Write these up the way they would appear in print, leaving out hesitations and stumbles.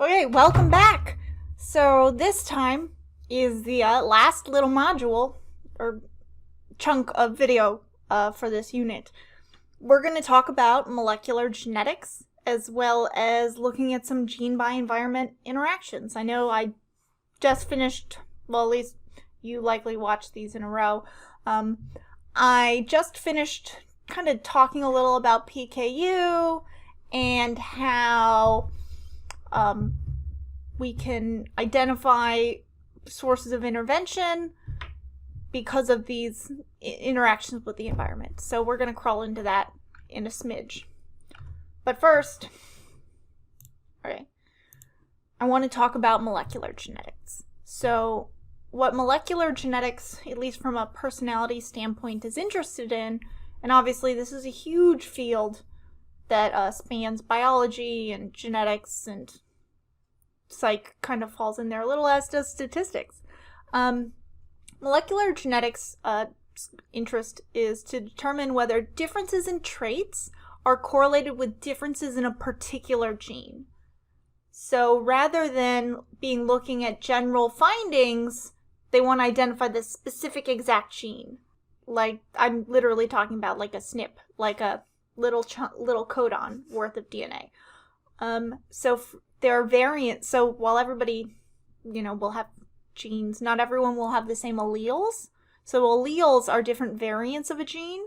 Okay, welcome back. So this time is the last little module or chunk of video for this unit. We're going to talk about molecular genetics as well as looking at some gene by environment interactions. I know I just finished, well, at least you likely watched these in a row. I just finished kind of talking a little about PKU and how we can identify sources of intervention because of these interactions with the environment. So we're going to crawl into that in a smidge. But first, okay, I want to talk about molecular genetics. So what molecular genetics, at least from a personality standpoint, is interested in, and obviously this is a huge field that spans biology and genetics, and psych kind of falls in there a little, as does statistics. Molecular genetics interest is to determine whether differences in traits are correlated with differences in a particular gene. So rather than looking at general findings, they want to identify the specific exact gene. Like, I'm literally talking about like a SNP, like a little codon worth of DNA. So there are variants. So while everybody, will have genes, not everyone will have the same alleles. So alleles are different variants of a gene,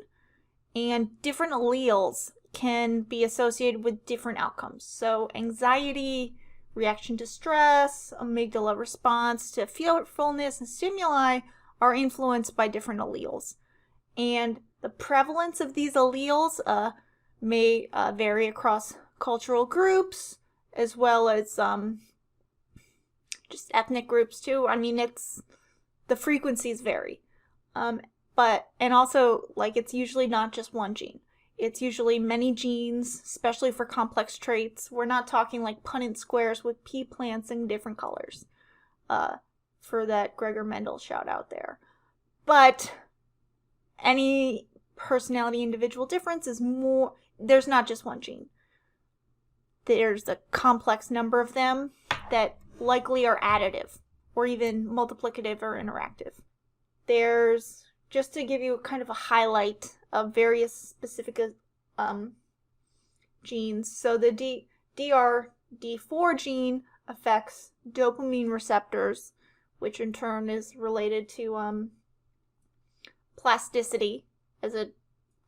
and different alleles can be associated with different outcomes. So anxiety, reaction to stress, amygdala response to fearfulness and stimuli are influenced by different alleles. And the prevalence of these alleles may vary across cultural groups, as well as just ethnic groups too. I mean, the frequencies vary. And also, like, it's usually not just one gene. It's usually many genes, especially for complex traits. We're not talking like Punnett squares with pea plants in different colors. For that Gregor Mendel shout out there. But any personality individual difference is more, there's not just one gene. There's a complex number of them that likely are additive or even multiplicative or interactive. There's, just to give you kind of a highlight of various specific genes. So the DRD4 gene affects dopamine receptors, which in turn is related to plasticity as a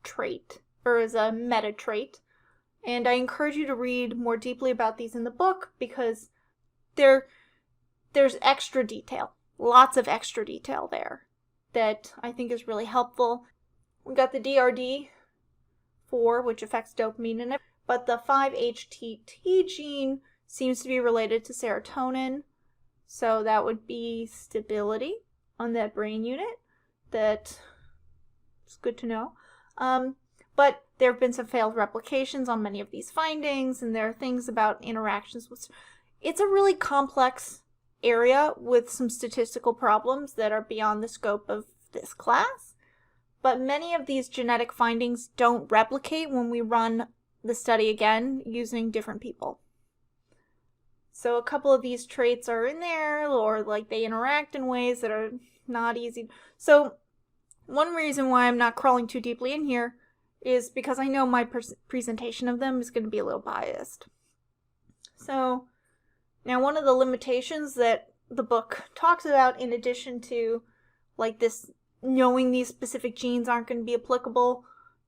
trait, or as a meta trait. And I encourage you to read more deeply about these in the book, because there's extra detail, lots of extra detail there that I think is really helpful. We got the DRD4, which affects dopamine in it, but the 5-HTT gene seems to be related to serotonin, so that would be stability on that brain unit. That is good to know. But there have been some failed replications on many of these findings, and there are things about interactions with... It's a really complex area with some statistical problems that are beyond the scope of this class. But many of these genetic findings don't replicate when we run the study again using different people. So a couple of these traits are in there, or like they interact in ways that are not easy. So one reason why I'm not crawling too deeply in here is because I know my presentation of them is going to be a little biased. So now one of the limitations that the book talks about, in addition to like this knowing these specific genes aren't going to be applicable,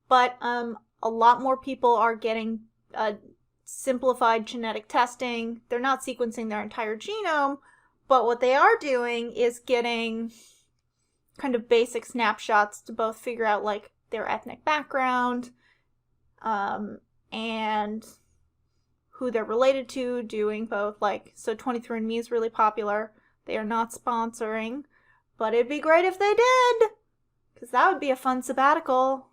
but a lot more people are getting simplified genetic testing. They're not sequencing their entire genome, but what they are doing is getting kind of basic snapshots to both figure out like their ethnic background and who they're related to, doing both. Like, so 23andMe is really popular. They are not sponsoring, but it'd be great if they did, because that would be a fun sabbatical.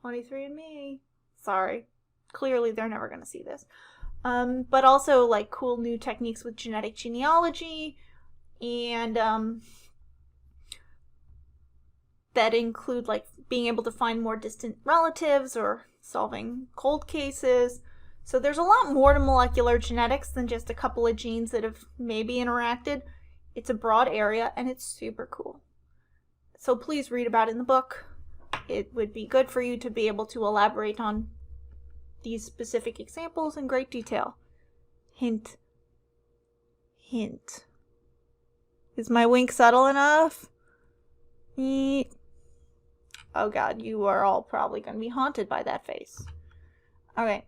23andMe. Sorry. Clearly they're never going to see this. But also like cool new techniques with genetic genealogy, and that include like being able to find more distant relatives or solving cold cases. So there's a lot more to molecular genetics than just a couple of genes that have maybe interacted. It's a broad area, and it's super cool. So please read about it in the book. It would be good for you to be able to elaborate on these specific examples in great detail. Hint. Hint. Is my wink subtle enough? Oh god, you are all probably going to be haunted by that face. Okay.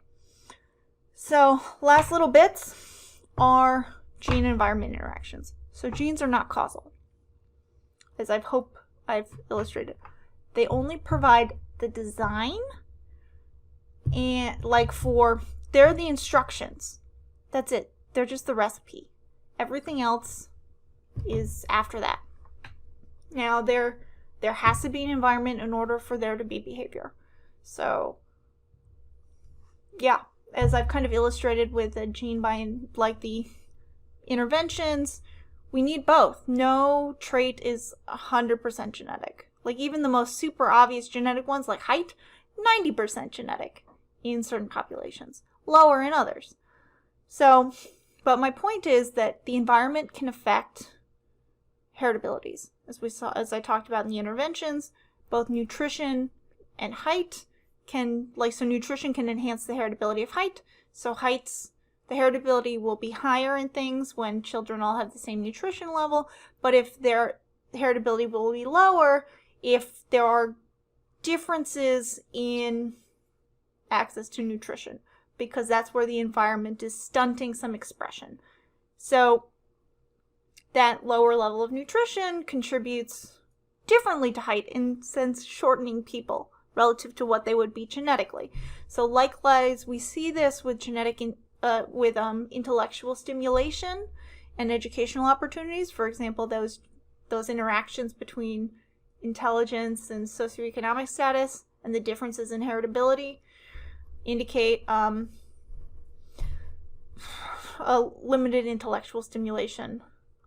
So, last little bits are gene-environment interactions. So genes are not causal, as I hope I've illustrated. They only provide the design, and they're the instructions. That's it. They're just the recipe. Everything else is after that. Now, there has to be an environment in order for there to be behavior. So, yeah, as I've kind of illustrated with the the interventions, we need both. No trait is 100% genetic. Like, even the most super obvious genetic ones, like height, 90% genetic in certain populations, lower in others. So, but my point is that the environment can affect heritabilities. As I talked about in the interventions, both nutrition and height so nutrition can enhance the heritability of height. So the heritability will be higher in things when children all have the same nutrition level, but if their heritability will be lower if there are differences in access to nutrition, because that's where the environment is stunting some expression. So that lower level of nutrition contributes differently to height in sense shortening people relative to what they would be genetically. So likewise, we see this with intellectual stimulation and educational opportunities. For example, those interactions between intelligence and socioeconomic status and the differences in heritability indicate a limited intellectual stimulation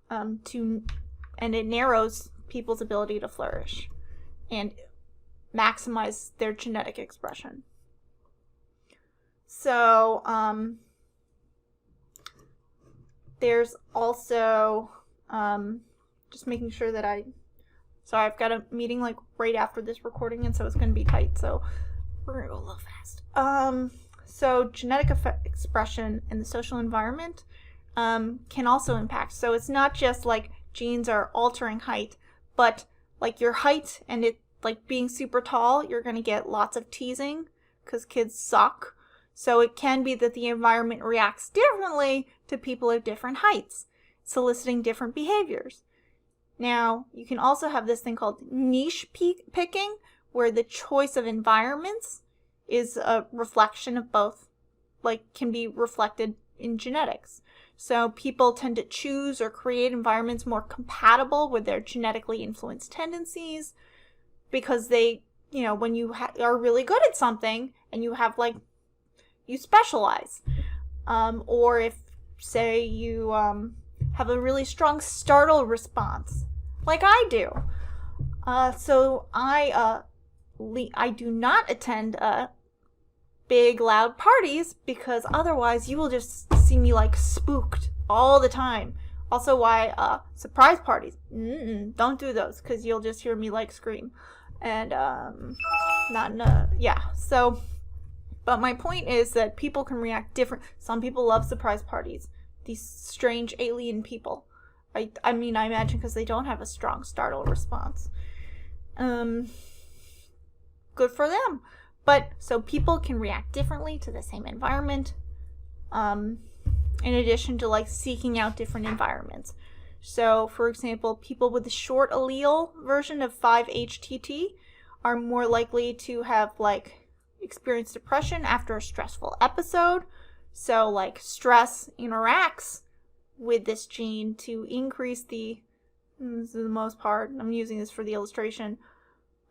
and it narrows people's ability to flourish and maximize their genetic expression. So there's also just making sure that sorry, I've got a meeting like right after this recording, and so it's going to be tight, so we're going to go a little fast. So genetic expression in the social environment can also impact. So it's not just like genes are altering height, but like your height and it like being super tall, you're going to get lots of teasing because kids suck. So it can be that the environment reacts differently to people of different heights, soliciting different behaviors. Now, you can also have this thing called niche picking, where the choice of environments is a reflection of both, can be reflected in genetics. So people tend to choose or create environments more compatible with their genetically influenced tendencies because they, when you are really good at something and you have you specialize. Or if, say, you have a really strong startle response, like I do. So I do not attend big, loud parties because otherwise you will just see me spooked all the time. Also, why surprise parties? Don't do those because you'll just hear me scream. And So, but my point is that people can react different. Some people love surprise parties. These strange alien people. I imagine because they don't have a strong startle response. Good for them. But, so people can react differently to the same environment, in addition to, seeking out different environments. So, for example, people with the short allele version of 5-HTT are more likely to have, experienced depression after a stressful episode. So, stress interacts with this gene to increase this is the most part, I'm using this for the illustration,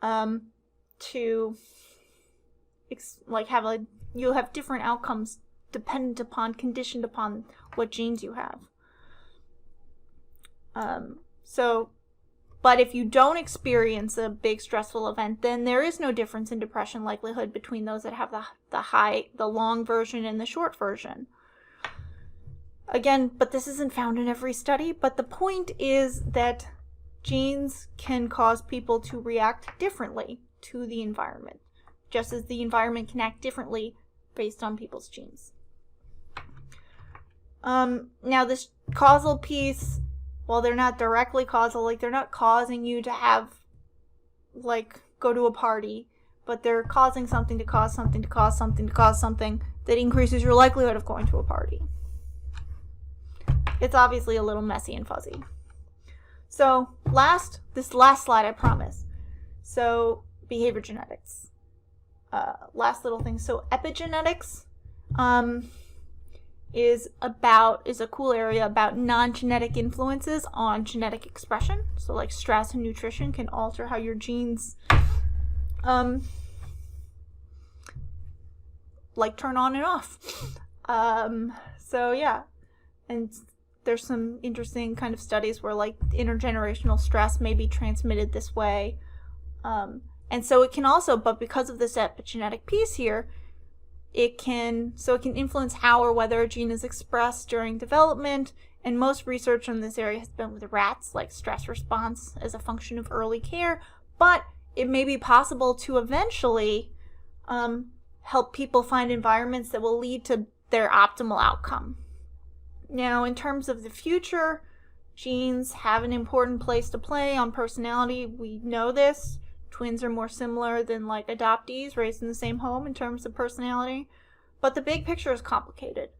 to you'll have different outcomes conditioned upon what genes you have. So But if you don't experience a big stressful event, then there is no difference in depression likelihood between those that have the long version and the short version. Again, but this isn't found in every study, but the point is that genes can cause people to react differently to the environment, just as the environment can act differently based on people's genes. Now this causal piece, while they're not directly causal, like they're not causing you to have, like, go to a party, but they're causing something to cause something to cause something to cause something that increases your likelihood of going to a party. It's obviously a little messy and fuzzy. So this last slide, I promise. So behavior genetics. Last little thing. So epigenetics is a cool area about non-genetic influences on genetic expression. So like stress and nutrition can alter how your genes like turn on and off. So yeah, and there's some interesting kind of studies where like intergenerational stress may be transmitted this way. And so it can also, but because of this epigenetic piece here, it can influence how or whether a gene is expressed during development. And most research in this area has been with rats, like stress response as a function of early care. But it may be possible to eventually help people find environments that will lead to their optimal outcome. Now, in terms of the future, genes have an important place to play on personality. We know this. Twins are more similar than like adoptees raised in the same home in terms of personality. But the big picture is complicated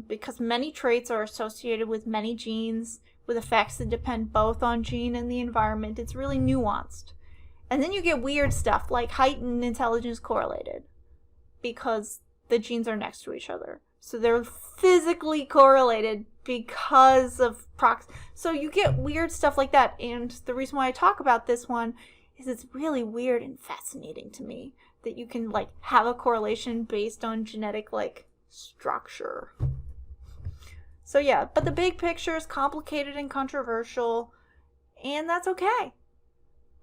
because many traits are associated with many genes with effects that depend both on gene and the environment. It's really nuanced. And then you get weird stuff like height and intelligence correlated because the genes are next to each other. So they're physically correlated because of so you get weird stuff like that. And the reason why I talk about this one is it's really weird and fascinating to me that you can like have a correlation based on genetic like structure. So yeah, but the big picture is complicated and controversial, and that's okay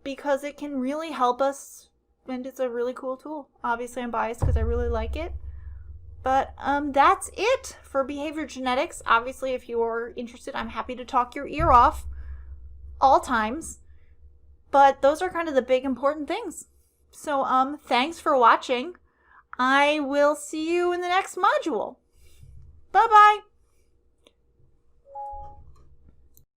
because it can really help us, and it's a really cool tool. Obviously I'm biased because I really like it. But that's it for behavior genetics. Obviously, if you're interested, I'm happy to talk your ear off all times. But those are kind of the big important things. So thanks for watching. I will see you in the next module. Bye-bye.